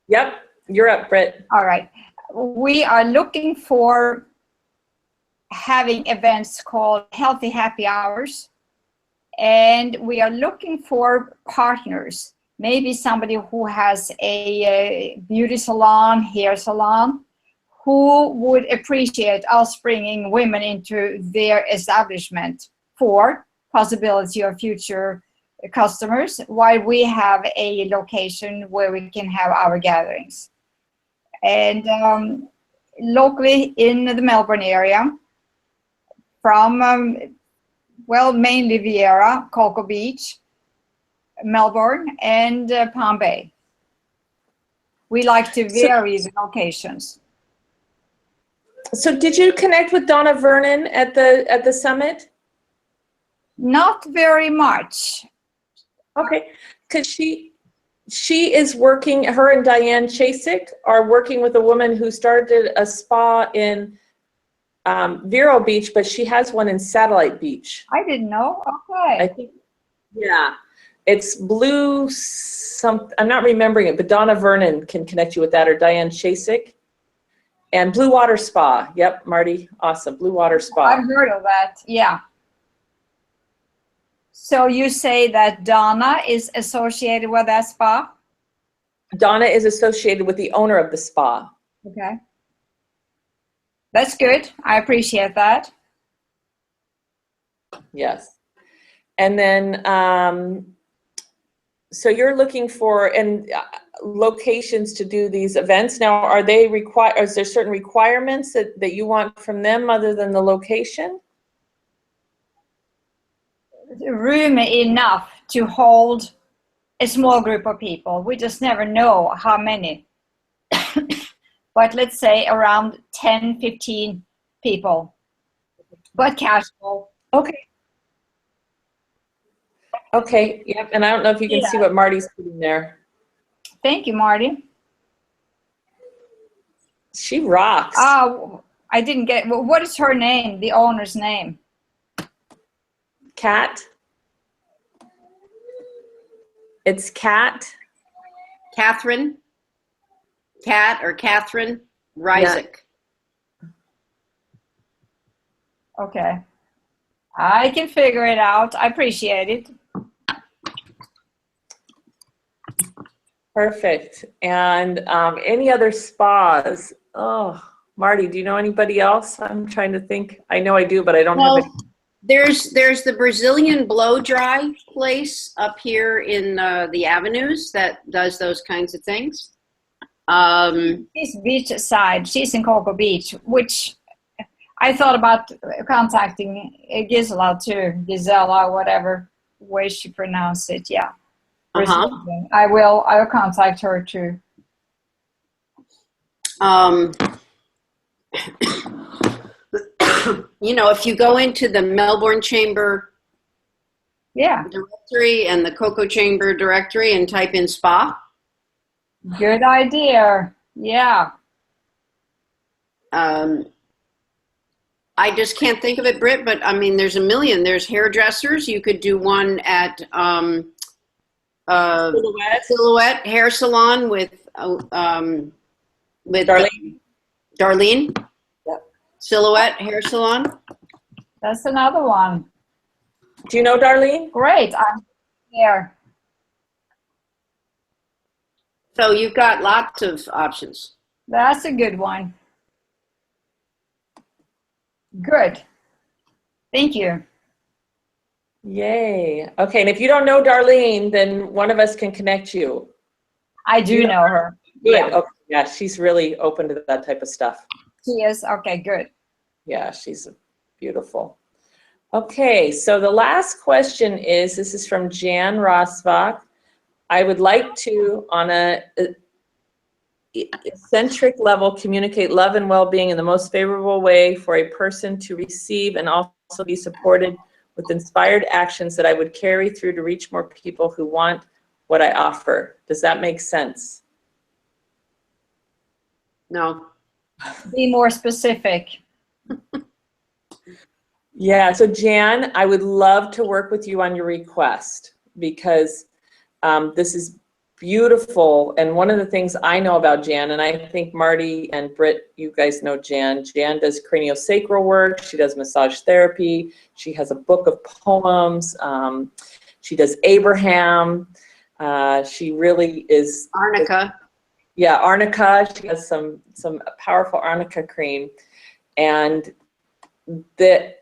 Yep, you're up, Britt. All right. We are looking for having events called Healthy Happy Hours, and we are looking for partners. Maybe somebody who has a beauty salon, hair salon, who would appreciate us bringing women into their establishment for possibility of future customers, while we have a location where we can have our gatherings. And locally in the Melbourne area, from, well, mainly Vieira, Cocoa Beach, Melbourne, and Palm Bay. We like to vary the locations. So did you connect with Donna Vernon at the summit? Not very much. Okay, because she is working, her and Diane Chasik are working with a woman who started a spa in Vero Beach, but she has one in Satellite Beach. I didn't know. Okay. I think, yeah. It's Blue I'm not remembering it, but Donna Vernon can connect you with that, or Diane Chasik. And Blue Water Spa. Yep, Marty, awesome. Blue Water Spa. I've heard of that, yeah. So you say that Donna is associated with that spa? Donna is associated with the owner of the spa. Okay. That's good. I appreciate that. Yes. And then, so you're looking for locations to do these events. Now, are they is there certain requirements that you want from them other than the location? Room enough to hold a small group of people. We just never know how many. But let's say around 10, 15 people. But casual. Okay. Okay, yep, and I don't know if you can see what Marty's putting there. Thank you, Marty. She rocks. Oh, I didn't get, what is her name, the owner's name? Kat. It's Kat. Catherine. Kat or Catherine Ryzik. Okay. I can figure it out. I appreciate it. Perfect. And any other spas? Oh, Marty, do you know anybody else? I'm trying to think. I know I do, but I don't have it. There's the Brazilian blow dry place up here in the Avenues that does those kinds of things. She's beachside. She's in Cocoa Beach, which I thought about contacting Gisela too. Gisela, whatever way she pronounced it. Yeah. I will contact her too. You know, if you go into the Melbourne Chamber directory and the Cocoa Chamber directory and type in spa. Good idea. Yeah. I just can't think of it, Britt, but I mean, there's a million. There's hairdressers. You could do one at Silhouette Hair Salon with Darlene. Darlene. Yep. Silhouette Hair Salon. That's another one. Do you know Darlene? Great. I'm here. So you've got lots of options. That's a good one. Good. Thank you. Yay. Okay, and if you don't know Darlene, then one of us can connect you. I do know her. Good. Yeah. Okay. Yeah, she's really open to that type of stuff. She is? Okay, good. Yeah, she's beautiful. Okay, so the last question is, this is from Jan Rosbach. I would like to, on a eccentric level, communicate love and well-being in the most favorable way for a person to receive and also be supported with inspired actions that I would carry through to reach more people who want what I offer. Does that make sense? No. Be more specific. Yeah, so Jan, I would love to work with you on your request because this is beautiful. And one of the things I know about Jan, and I think Marty and Britt, you guys know Jan. Jan does craniosacral work. She does massage therapy. She has a book of poems. She does Abraham. She really is. Arnica. Yeah, Arnica. She has some powerful Arnica cream. And the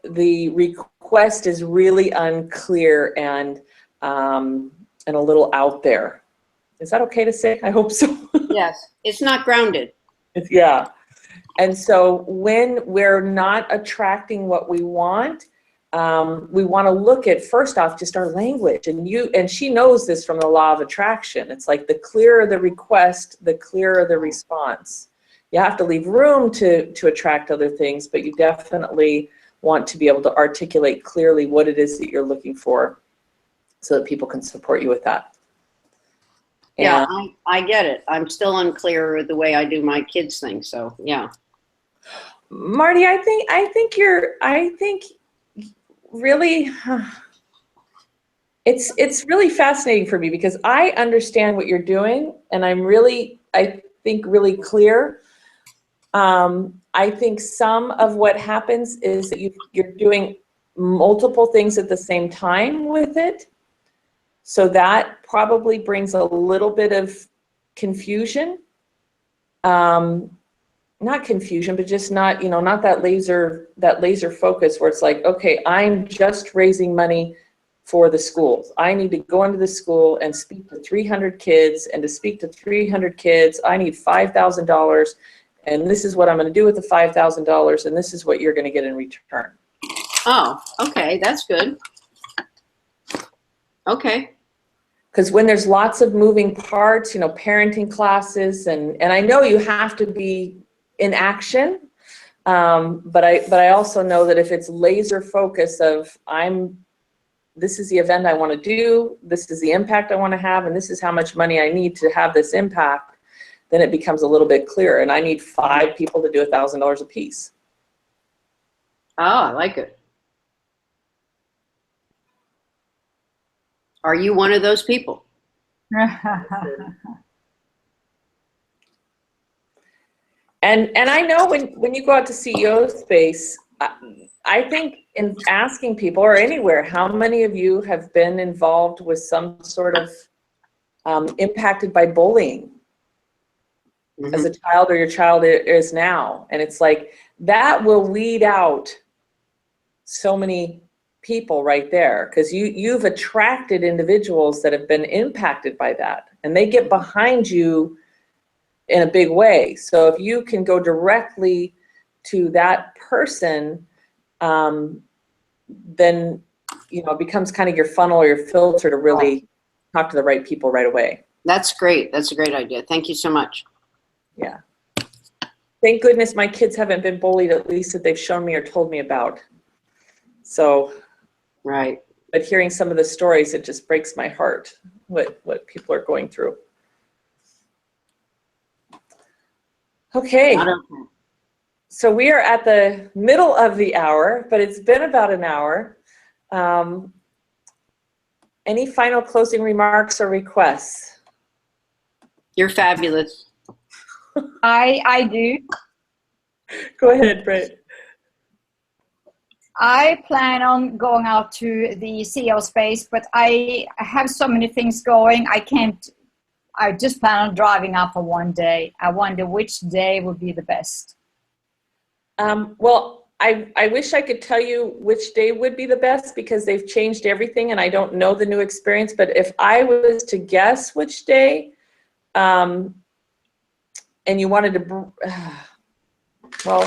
request is really unclear and a little out there. Is that okay to say? I hope so. Yes, it's not grounded. Yeah. And so when we're not attracting what we want, we want to look at, first off, just our language. And she knows this from the law of attraction. It's like the clearer the request, the clearer the response. You have to leave room to attract other things, but you definitely want to be able to articulate clearly what it is that you're looking for so that people can support you with that. Yeah, I get it. I'm still unclear with the way I do my kids' thing. So yeah. Marty, I think really, it's really fascinating for me because I understand what you're doing, and I'm really, I think, really clear. I think some of what happens is that you're doing multiple things at the same time with it. So that probably brings a little bit of confusion. Not confusion, but just not, not that laser focus where it's like, okay, I'm just raising money for the schools. I need to go into the school and speak to 300 kids, and to speak to 300 kids, I need $5,000, and this is what I'm going to do with the $5,000, and this is what you're going to get in return. Oh, okay, that's good. Okay. Because when there's lots of moving parts, parenting classes, and I know you have to be in action, but I also know that if it's laser focus of this is the event I want to do, this is the impact I want to have, and this is how much money I need to have this impact, then it becomes a little bit clearer. And I need 5 people to do $1,000 a piece. Oh, I like it. Are you one of those people? And I know when you go out to CEO space, I think in asking people, or anywhere, how many of you have been involved with some sort of impacted by bullying as a child, or your child is now? And it's like, that will weed out so many people right there, because you've attracted individuals that have been impacted by that, and they get behind you in a big way. So if you can go directly to that person, then it becomes kind of your funnel or your filter to really talk to the right people right away. That's great. That's a great idea. Thank you so much. Yeah. Thank goodness my kids haven't been bullied, at least that they've shown me or told me about. So, right. But hearing some of the stories, it just breaks my heart what people are going through. Okay. So we are at the middle of the hour, but it's been about an hour. Any final closing remarks or requests? You're fabulous. I do. Go ahead, Britt. I plan on going out to the CEO space, but I have so many things going. I just plan on driving up for one day. I wonder which day would be the best. Well, I wish I could tell you which day would be the best, because they've changed everything and I don't know the new experience. But if I was to guess which day, and you wanted to, well,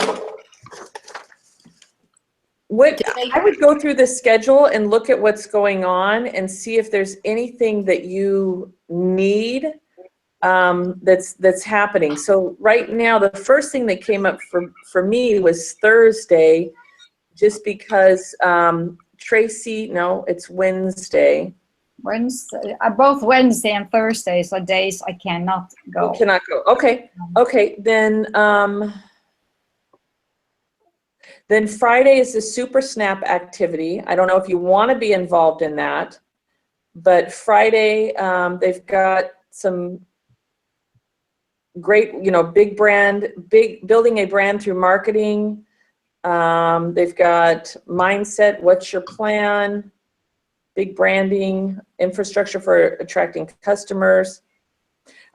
I would go through the schedule and look at what's going on and see if there's anything that you need that's happening. So right now, the first thing that came up for me was Thursday, just because Tracy, no, it's Wednesday. Wednesday, both Wednesday and Thursdays are days I cannot go. You cannot go. Okay. Okay. Then Friday is the Super Snap activity. I don't know if you want to be involved in that, but Friday they've got some great, building a brand through marketing. They've got mindset, what's your plan, big branding, infrastructure for attracting customers.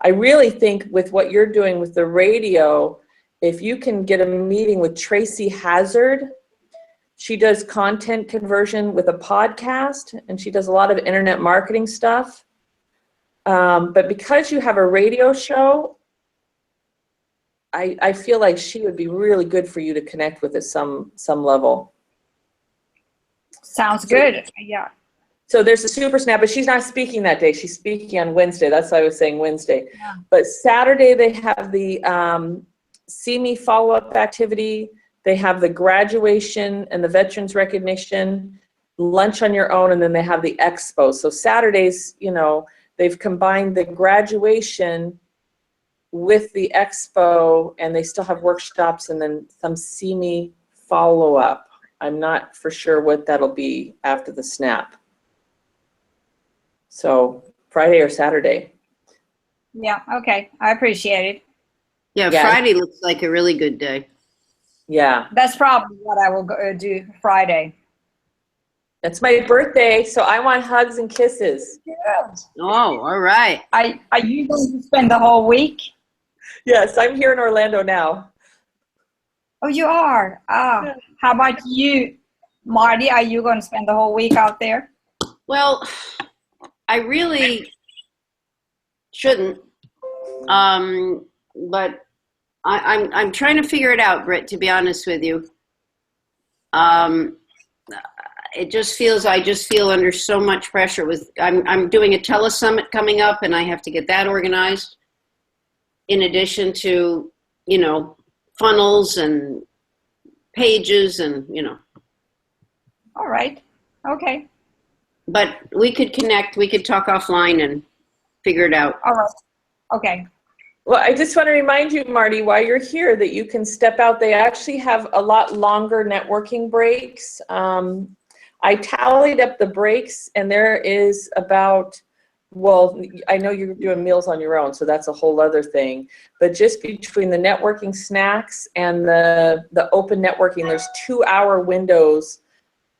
I really think with what you're doing with the radio, if you can get a meeting with Tracy Hazard, she does content conversion with a podcast, and she does a lot of internet marketing stuff. But because you have a radio show, I feel like she would be really good for you to connect with at some level. Sounds good. Yeah. So there's a super snap, but she's not speaking that day. She's speaking on Wednesday. That's why I was saying Wednesday. Yeah. But Saturday they have the See Me follow-up activity. They have the graduation and the veterans recognition, lunch on your own, and then they have the expo. So Saturdays, you know, they've combined the graduation with the expo, and they still have workshops and then some See Me follow-up. I'm not for sure what that'll be after the snap. So Friday or Saturday. Yeah. Okay. I appreciate it. Yeah, Yeah. Friday looks like a really good day. Yeah, That's probably what I will do Friday. it's my birthday, so I want hugs and kisses. Oh, all right. Are you going to spend the whole week? Yes, I'm here in Orlando now. Oh, you are. Ah. Yeah. How about you, Marty? Are you going to spend the whole week out there? Well, I really shouldn't, but I'm trying to figure it out, Britt. To be honest with you, it just feels I just feel under so much pressure. I'm doing a telesummit coming up, and I have to get that organized. In addition to, you know, funnels and pages and, you know. All right. Okay. But we could connect. We could talk offline and figure it out. All right. Okay. Well, I just want to remind you, Marty, while you're here, that you can step out. They actually have a lot longer networking breaks. I tallied up the breaks, and there is about, well, I know you're doing meals on your own, so that's a whole other thing. But just between the networking snacks and the open networking, there's 2-hour windows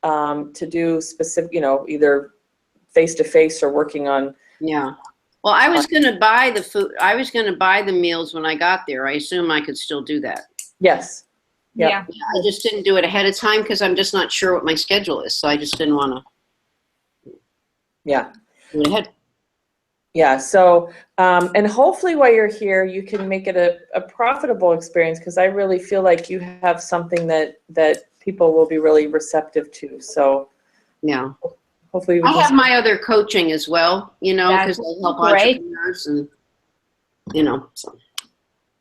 to do specific, you know, either face-to-face or working on. Yeah. Well, I was going to buy the food. I was going to buy the meals when I got there. I assume I could still do that. Yes. Yep. Yeah. I just didn't do it ahead of time because I'm just not sure what my schedule is. So I just didn't want to Yeah. do it ahead. Yeah, so, and hopefully while you're here, you can make it a profitable experience, because I really feel like you have something that people will be really receptive to. So Yeah. hopefully we I can. have my other coaching as well, you know, because That's I help great. entrepreneurs and, you know, so.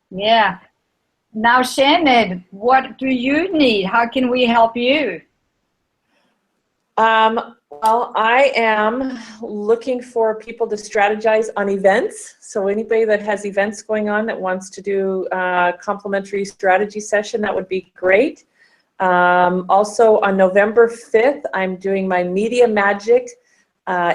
Yeah. Now, Shannon, what do you need? How can we help you? Well, I am looking for people to strategize on events. So anybody that has events going on that wants to do a complimentary strategy session, that would be great. Also on November 5th, I'm doing my Media Magic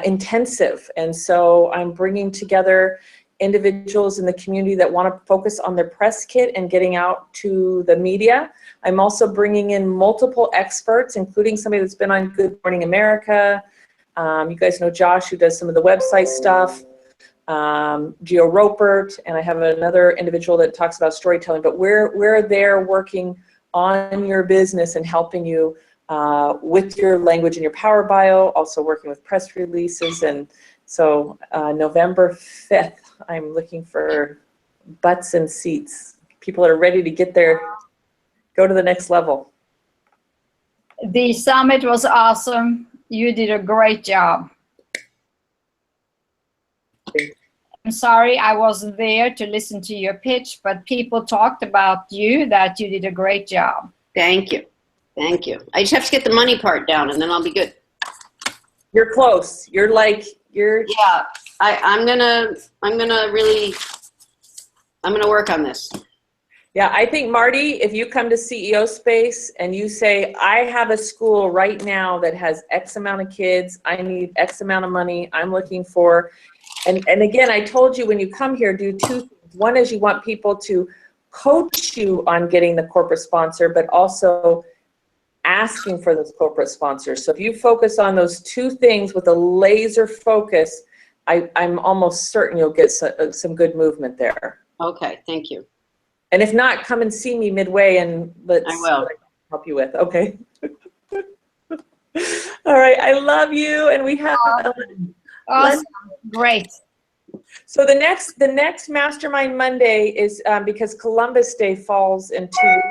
intensive. And so I'm bringing together individuals in the community that want to focus on their press kit and getting out to the media. I'm also bringing in multiple experts, including somebody that's been on Good Morning America. You guys know Josh, who does some of the website stuff. Gio Ropert, and I have another individual that talks about storytelling. But we're there working on your business and helping you with your language and your power bio, also working with press releases. And so November 5th, I'm looking for butts and seats. People that are ready to get there, go to the next level. The summit was awesome. You did a great job. I'm sorry I wasn't there to listen to your pitch, but people talked about you, that you did a great job. Thank you. Thank you. I just have to get the money part down and then I'll be good. You're close. You're Yeah. I'm gonna work on this. Yeah, I think, Marty, if you come to CEO Space and you say, I have a school right now that has X amount of kids, I need X amount of money, I'm looking for, and again, I told you when you come here, do two things. One is you want people to coach you on getting the corporate sponsor, but also asking for those corporate sponsors. So if you focus on those two things with a laser focus, I'm almost certain you'll get some good movement there. Okay, thank you. And if not, come and see me midway and let's I will. see what I can help you with. Okay. All right. I love you. And we have Awesome. Great. so the next Mastermind Monday is because Columbus Day falls in 2 weeks.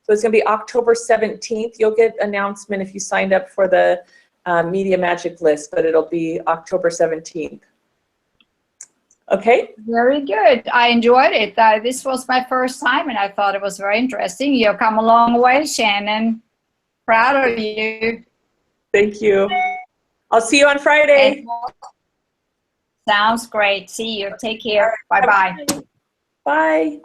So it's going to be October 17th. You'll get announcement if you signed up for the Media Magic list, but it'll be October 17th. Okay? Very good. I enjoyed it. This was my first time, and I thought it was very interesting. You've come a long way, Shannon. Proud of you. Thank you. I'll see you on Friday. Sounds great. See you. Take care. Bye-bye. Bye.